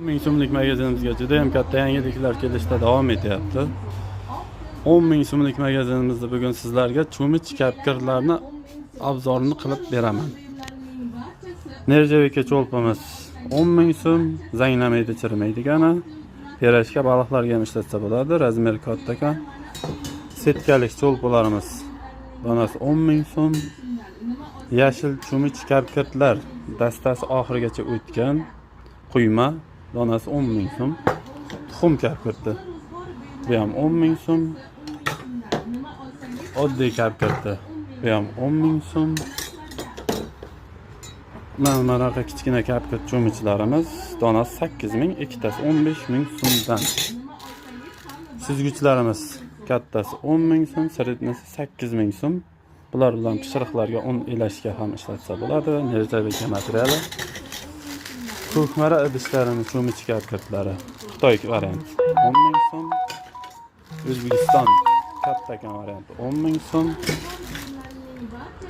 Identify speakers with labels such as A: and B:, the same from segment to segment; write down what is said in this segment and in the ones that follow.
A: 10 000 so'mlik magazinimizga juda ham katta yangiliklar kelishda davom etyapti. 10 000 so'mlik magazinimizda bugun sizlarga cho'mich kapkirlarni obzorini qilib beraman. Nerjavika cho'lpimiz 10 000 so'm, zanglamaydi, chirimaydigani. Perashka baliqlarga ham ishlatsa bo'ladi, razmeri katta ekan. Setkalik cho'lpalarimiz donasi 10 000 so'm. Yashil cho'mich kapkirlar dastasi oxirigacha o'tgan quyma donasi 10 000 so'm. Tuxum kapkirti bu ham 10 000 so'm. Oddiy kapkirti bu ham 10 000 so'm. Mana kichkina kapkirt cho'michlarimiz donasi 8 000, ikkitasi 15 000 so'mdan. Süzgichlarimiz kattasi 10 000 so'm, srednisi 8 000 so'm. Bular bilan pishiriqlarga un elashga ham ishlatsa bo'ladi. Nerjavika materiali. Ko'kmara idishlarining cho'mich kapkirtlari Xitoy varianti 10 000 so'm. O'zbekiston katta varianti 10 000 so'm.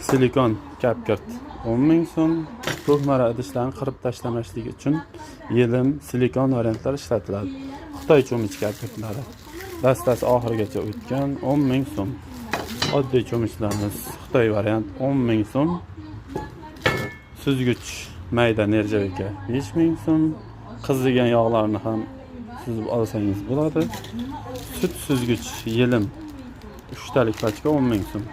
A: Silikon kapkirt 10 000 so'm. Ko'kmara idishlarni qirib tashlamaslik uchun yelim silikon variantlar ishlatiladi. Xitoy cho'mich kapkirtlari dastasi oxirigacha o'tgan 10 000 so'm. Oddiy cho'michlarimiz Xitoy variant 10 000 so'm. Süzgich mayda nerjavika 5 000 so'm. Qizigan yog'larni ham suzib olsangiz bo'ladi. Sut süzgich yelim 3 talik pachka 10 000 so'm.